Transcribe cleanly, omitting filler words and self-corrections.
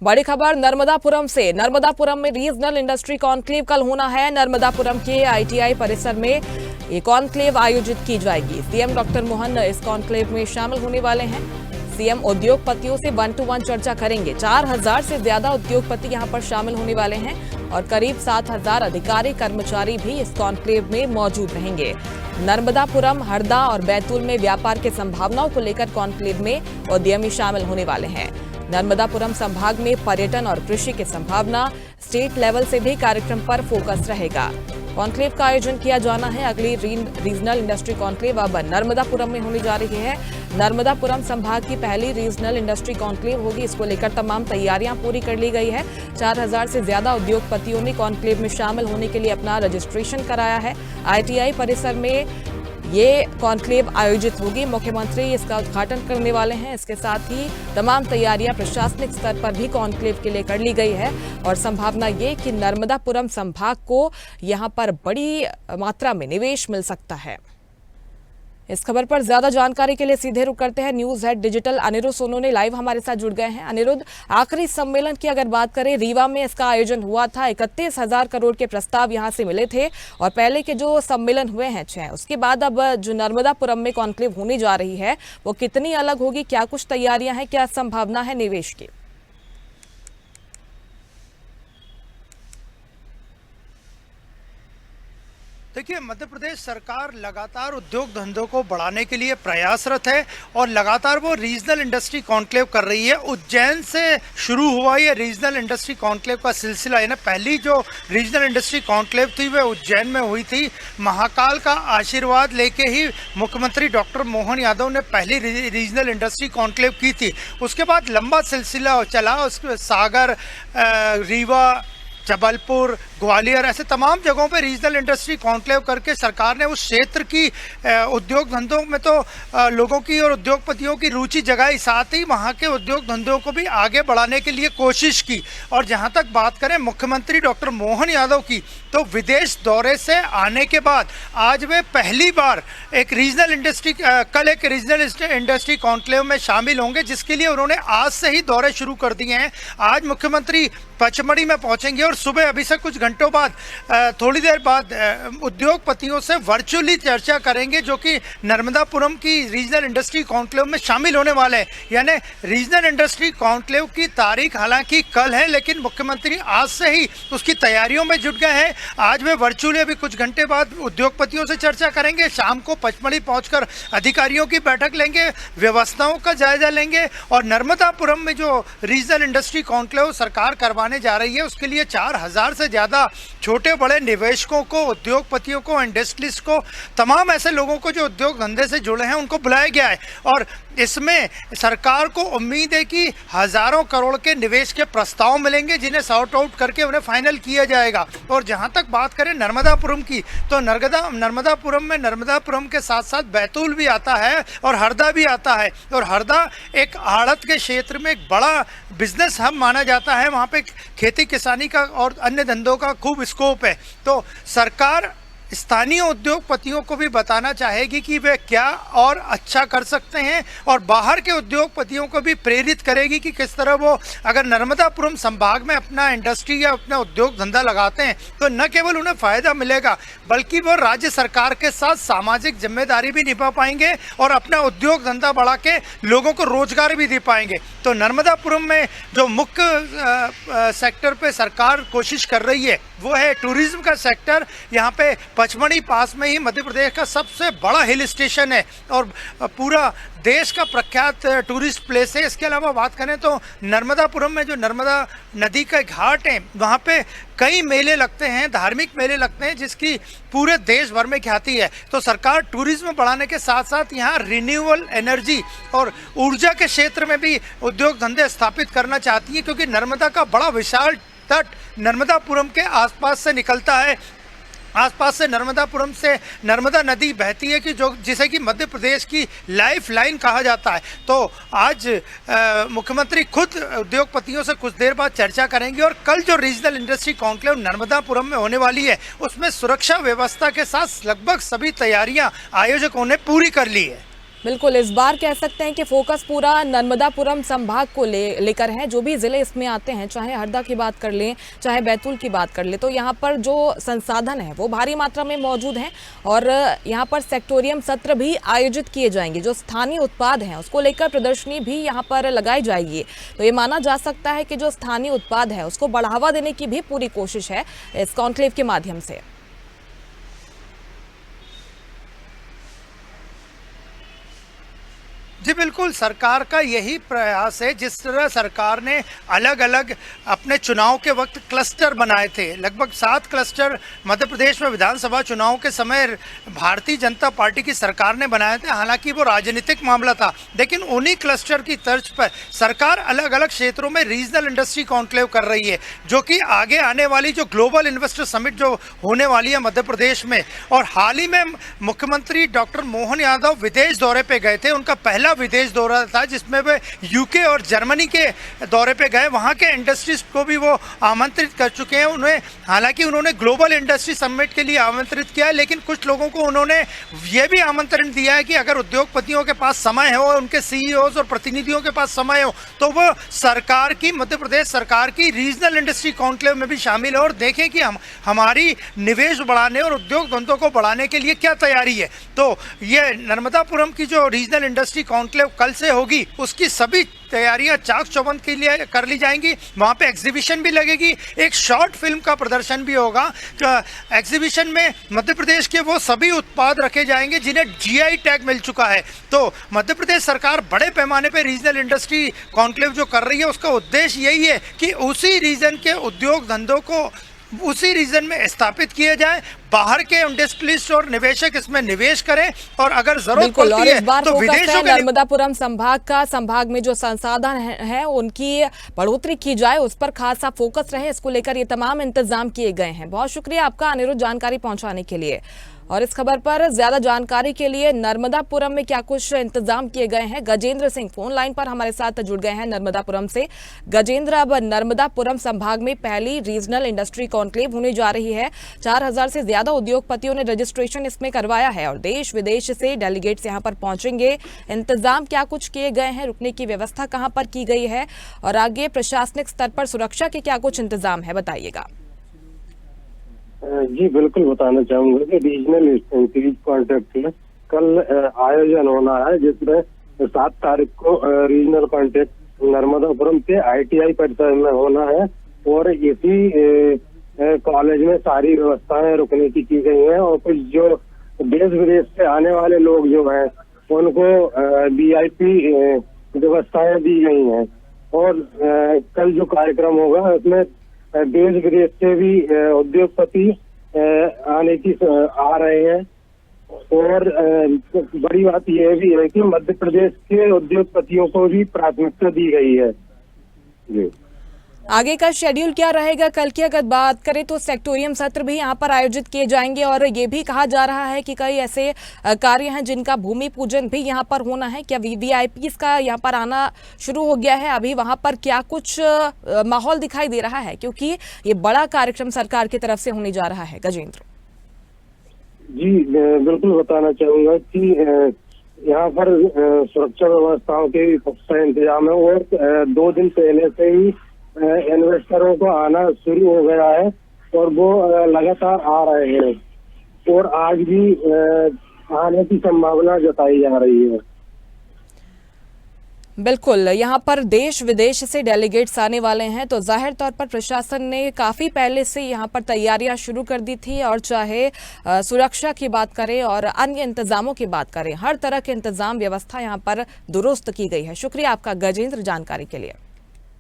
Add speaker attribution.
Speaker 1: बड़ी खबर नर्मदापुरम से। नर्मदापुरम में रीजनल इंडस्ट्री कॉन्क्लेव कल होना है। नर्मदापुरम के आईटीआई परिसर में ये कॉन्क्लेव आयोजित की जाएगी। सीएम डॉक्टर मोहन इस कॉन्क्लेव में शामिल होने वाले हैं। सीएम उद्योगपतियों से 1 to 1 चर्चा करेंगे। 4000 से ज्यादा उद्योगपति यहां पर शामिल होने वाले हैं और करीब 7000 अधिकारी कर्मचारी भी इस कॉन्क्लेव में मौजूद रहेंगे। नर्मदापुरम, हरदा और बैतूल में व्यापार की संभावनाओं को लेकर कॉन्क्लेव में उद्यमी शामिल होने वाले हैं। नर्मदापुरम संभाग में पर्यटन और कृषि की संभावना, स्टेट लेवल से भी कार्यक्रम पर फोकस रहेगा। कॉन्क्लेव का आयोजन किया जाना है। अगली रीजनल इंडस्ट्री कॉन्क्लेव अब नर्मदापुरम में होने जा रही है। नर्मदापुरम संभाग की पहली रीजनल इंडस्ट्री कॉन्क्लेव होगी। इसको लेकर तमाम तैयारियां पूरी कर ली गई है। 4000 से ज्यादा उद्योगपतियों ने कॉन्क्लेव में शामिल होने के लिए अपना रजिस्ट्रेशन कराया है। आईटीआई परिसर में ये कॉन्क्लेव आयोजित होगी। मुख्यमंत्री इसका उद्घाटन करने वाले हैं। इसके साथ ही तमाम तैयारियां प्रशासनिक स्तर पर भी कॉन्क्लेव के लिए कर ली गई है और संभावना ये कि नर्मदापुरम संभाग को यहां पर बड़ी मात्रा में निवेश मिल सकता है। इस खबर पर ज्यादा जानकारी के लिए सीधे रुक करते हैं news head digital Aniruddh Sonone live हमारे साथ जुड़ गए हैं। अनिरुद्ध, आखिरी सम्मेलन की अगर बात करें, रीवा में इसका आयोजन हुआ था। 31,000 करोड़ के प्रस्ताव यहां से मिले थे और पहले के जो सम्मेलन हुए हैं 6, उसके बाद अब जो नर्मदापुरम में कॉन्क्लेव होने जा रही है वो कितनी अलग होगी? क्या कुछ तैयारियां हैं, क्या संभावना है निवेश की?
Speaker 2: देखिए, मध्य प्रदेश सरकार लगातार उद्योग धंधों को बढ़ाने के लिए प्रयासरत है और लगातार वो रीजनल इंडस्ट्री कॉन्क्लेव कर रही है। उज्जैन से शुरू हुआ ये रीजनल इंडस्ट्री कॉन्क्लेव का सिलसिला है ना। पहली जो रीजनल इंडस्ट्री कॉन्क्लेव थी वह उज्जैन में हुई थी। महाकाल का आशीर्वाद लेके ही मुख्यमंत्री डॉक्टर मोहन यादव ने पहली रीजनल इंडस्ट्री कॉन्क्लेव की थी। उसके बाद लंबा सिलसिला चला। उसके सागर, रीवा, जबलपुर, ग्वालियर, ऐसे तमाम जगहों पे रीजनल इंडस्ट्री कॉन्क्लेव करके सरकार ने उस क्षेत्र की उद्योग धंधों में तो लोगों की और उद्योगपतियों की रुचि जगाई, साथ ही वहाँ के उद्योग धंधों को भी आगे बढ़ाने के लिए कोशिश की। और जहाँ तक बात करें मुख्यमंत्री डॉक्टर मोहन यादव की, तो विदेश दौरे से आने के बाद आज वे पहली बार एक रीजनल इंडस्ट्री कॉन्क्लेव में शामिल होंगे, जिसके लिए उन्होंने आज से ही दौरे शुरू कर दिए हैं। आज मुख्यमंत्री पचमढ़ी में पहुंचेंगे और सुबह अभी से कुछ घंटों बाद, थोड़ी देर बाद उद्योगपतियों से वर्चुअली चर्चा करेंगे, जो कि नर्मदापुरम की रीजनल इंडस्ट्री कॉन्क्लेव में शामिल होने वाले हैं। यानी रीजनल इंडस्ट्री कॉन्क्लेव की तारीख हालांकि कल है, लेकिन मुख्यमंत्री आज से ही उसकी तैयारियों में जुट गए हैं। आज वे वर्चुअली अभी कुछ घंटे बाद उद्योगपतियों से चर्चा करेंगे। शाम को पचमढ़ी पहुंचकर अधिकारियों की बैठक लेंगे, व्यवस्थाओं का जायजा लेंगे और नर्मदापुरम में जो रीजनल इंडस्ट्री कॉन्क्लेव सरकार करवाने जा रही है उसके लिए 4000 से ज़्यादा छोटे बड़े निवेशकों को, उद्योगपतियों को, इंडस्ट्रियलिस्ट को, तमाम ऐसे लोगों को जो उद्योग धंधे से जुड़े हैं उनको बुलाया गया है। और इसमें सरकार को उम्मीद है कि हज़ारों करोड़ के निवेश के प्रस्ताव मिलेंगे, जिन्हें सॉर्ट आउट करके उन्हें फाइनल किया जाएगा। और जहां तक बात करें नर्मदापुरम की, तो नर्मदापुरम में नर्मदापुरम के साथ साथ बैतूल भी आता है और हरदा भी आता है। और हरदा एक आड़त के क्षेत्र में एक बड़ा बिजनेस हब माना जाता है। वहाँ पे खेती किसानी का और अन्य धंधों का खूब स्कोप है। तो सरकार स्थानीय उद्योगपतियों को भी बताना चाहेगी कि वे क्या और अच्छा कर सकते हैं और बाहर के उद्योगपतियों को भी प्रेरित करेगी कि किस तरह वो अगर नर्मदापुरम संभाग में अपना इंडस्ट्री या अपना उद्योग धंधा लगाते हैं तो न केवल उन्हें फ़ायदा मिलेगा, बल्कि वो राज्य सरकार के साथ सामाजिक जिम्मेदारी भी निभा पाएंगे और अपना उद्योग धंधा बढ़ा के लोगों को रोजगार भी दे पाएंगे। तो नर्मदापुरम में जो मुख्य सेक्टर पे सरकार कोशिश कर रही है वो है टूरिज्म का सेक्टर। यहाँ पे पचमढ़ी पास में ही मध्य प्रदेश का सबसे बड़ा हिल स्टेशन है और पूरा देश का प्रख्यात टूरिस्ट प्लेस है। इसके अलावा बात करें तो नर्मदापुरम में जो नर्मदा नदी का घाट है वहाँ पे कई मेले लगते हैं, धार्मिक मेले लगते हैं, जिसकी पूरे देश भर में ख्याति है। तो सरकार टूरिज्म बढ़ाने के साथ साथ यहाँ रिन्यूएबल एनर्जी और ऊर्जा के क्षेत्र में भी उद्योग धंधे स्थापित करना चाहती है, क्योंकि नर्मदा का बड़ा विशाल तट नर्मदापुरम के आसपास से निकलता है। आसपास से नर्मदापुरम से नर्मदा नदी बहती है कि जिसे कि मध्य प्रदेश की लाइफ लाइन कहा जाता है। तो आज मुख्यमंत्री खुद उद्योगपतियों से कुछ देर बाद चर्चा करेंगे और कल जो रीजनल इंडस्ट्री कॉन्क्लेव नर्मदापुरम में होने वाली है उसमें सुरक्षा व्यवस्था के साथ लगभग सभी तैयारियां आयोजकों ने पूरी कर ली है।
Speaker 1: बिल्कुल, इस बार कह सकते हैं कि फोकस पूरा नर्मदापुरम संभाग को लेकर है। जो भी जिले इसमें आते हैं, चाहे हरदा की बात कर लें, चाहे बैतूल की बात कर लें, तो यहाँ पर जो संसाधन है वो भारी मात्रा में मौजूद हैं और यहाँ पर सेक्टोरियम सत्र भी आयोजित किए जाएंगे। जो स्थानीय उत्पाद हैं उसको लेकर प्रदर्शनी भी यहाँ पर लगाई जाएगी। तो ये माना जा सकता है कि जो स्थानीय उत्पाद है उसको बढ़ावा देने की भी पूरी कोशिश है इस कॉन्क्लेव के माध्यम से।
Speaker 2: जी बिल्कुल, सरकार का यही प्रयास है। जिस तरह सरकार ने अलग अलग अपने चुनाव के वक्त क्लस्टर बनाए थे, लगभग 7 क्लस्टर मध्य प्रदेश में विधानसभा चुनाव के समय भारतीय जनता पार्टी की सरकार ने बनाए थे। हालांकि वो राजनीतिक मामला था, लेकिन उन्हीं क्लस्टर की तर्ज पर सरकार अलग अलग क्षेत्रों में रीजनल इंडस्ट्री कॉन्क्लेव कर रही है, जो कि आगे आने वाली जो ग्लोबल इन्वेस्टर समिट जो होने वाली है मध्य प्रदेश में। और हाल ही में मुख्यमंत्री डॉक्टर मोहन यादव विदेश दौरे पे गए थे। उनका पहला विदेश दौरा था जिसमें वे यूके और जर्मनी के दौरे पे गए। वहां के इंडस्ट्रीज को भी वो आमंत्रित कर चुके हैं। हालांकि उन्होंने ग्लोबल इंडस्ट्री समिट के लिए आमंत्रित किया है, लेकिन कुछ लोगों को उन्होंने ये भी आमंत्रण दिया है कि अगर उद्योगपतियों के पास समय हो, उनके सीईओज और प्रतिनिधियों के पास समय हो, तो वो सरकार की, मध्य प्रदेश सरकार की रीजनल इंडस्ट्री कॉन्क्लेव में भी शामिल हो और देखें कि हमारी निवेश बढ़ाने और उद्योग धंधों को बढ़ाने के लिए क्या तैयारी है। तो ये नर्मदापुरम की जो रीजनल इंडस्ट्री कॉन्क्लेव कल से होगी, उसकी सभी तैयारियां चाक चौबंद के लिए कर ली जाएंगी। वहां पे एग्जीबिशन भी लगेगी, एक शॉर्ट फिल्म का प्रदर्शन भी होगा। एग्जीबिशन में मध्य प्रदेश के वो सभी उत्पाद रखे जाएंगे जिन्हें जीआई टैग मिल चुका है। तो मध्य प्रदेश सरकार बड़े पैमाने पे रीजनल इंडस्ट्री कॉन्क्लेव जो कर रही है, उसका उद्देश्य यही है कि उसी रीजन के उद्योग धंधों को उसी रीजन में स्थापित किए जाए, बाहर के इंडस्ट्रियलिस्ट और निवेशक इसमें निवेश करें और अगर जरूरत पड़ती है तो विदेशों के
Speaker 1: नर्मदापुरम संभाग में जो संसाधन है उनकी बढ़ोतरी की जाए, उस पर खासा फोकस रहे। इसको लेकर ये तमाम इंतजाम किए गए हैं। बहुत शुक्रिया आपका अनिरुद्ध जानकारी पहुंचाने के लिए। और इस खबर पर ज्यादा जानकारी के लिए नर्मदापुरम में क्या कुछ इंतजाम किए गए हैं, गजेंद्र सिंह फोन लाइन पर हमारे साथ जुड़ गए हैं नर्मदापुरम से। गजेंद्र, अब नर्मदापुरम संभाग में पहली रीजनल इंडस्ट्री कॉन्क्लेव होने जा रही है। 4000 से ज्यादा उद्योगपतियों ने रजिस्ट्रेशन इसमें करवाया है और देश विदेश से डेलीगेट्स यहाँ पर पहुंचेंगे। इंतजाम क्या कुछ किए गए हैं, रुकने की व्यवस्था कहाँ पर की गई है और आगे प्रशासनिक स्तर पर सुरक्षा के क्या कुछ इंतजाम है, बताइएगा।
Speaker 3: जी बिल्कुल, बताना चाहूंगा कि रीजनल इंडस्ट्री कॉन्ट्रैक्ट में कल आयोजन होना है, जिसमें 7 तारीख को रीजनल कॉन्ट्रैक्ट नर्मदापुरम के ITI परिसर में होना है और इसी कॉलेज में सारी व्यवस्थाएं रुकने की गई हैं और कुछ जो देश विदेश से आने वाले लोग जो हैं उनको VIP व्यवस्थाएं दी गई हैं। और कल जो कार्यक्रम होगा उसमें देश विदेश से भी उद्योगपति आने की आ रहे हैं और बड़ी बात यह भी है कि मध्य प्रदेश के उद्योगपतियों को भी प्राथमिकता दी गई है। जी,
Speaker 1: आगे का शेड्यूल क्या रहेगा? कल की अगर बात करें तो सेक्टोरियम सत्र भी यहाँ पर आयोजित किए जाएंगे और ये भी कहा जा रहा है कि कई ऐसे कार्य हैं जिनका भूमि पूजन भी यहाँ पर होना है। क्या VVIPs का यहाँ पर आना शुरू हो गया है? अभी वहाँ पर क्या कुछ माहौल दिखाई दे रहा है, क्योंकि ये बड़ा कार्यक्रम सरकार की तरफ से होने जा रहा है? गजेंद्र
Speaker 3: जी बिल्कुल, बताना चाहूंगा कि यहाँ पर सुरक्षा व्यवस्थाओं के भी पुख्ता इंतजाम है और 2 दिन पहले से ही इन्वेस्टरों को आना शुरू हो गया है और वो लगातार आ रहे हैं और आज भी आने की संभावना जताई जा रही है।
Speaker 1: बिल्कुल, यहाँ पर देश विदेश से डेलीगेट्स आने वाले हैं, तो जाहिर तौर पर प्रशासन ने काफ़ी पहले से यहाँ पर तैयारियां शुरू कर दी थी और चाहे सुरक्षा की बात करें और अन्य इंतजामों की बात करें, हर तरह के इंतजाम व्यवस्था यहाँ पर दुरुस्त की गई है। शुक्रिया आपका गजेंद्र जानकारी के लिए।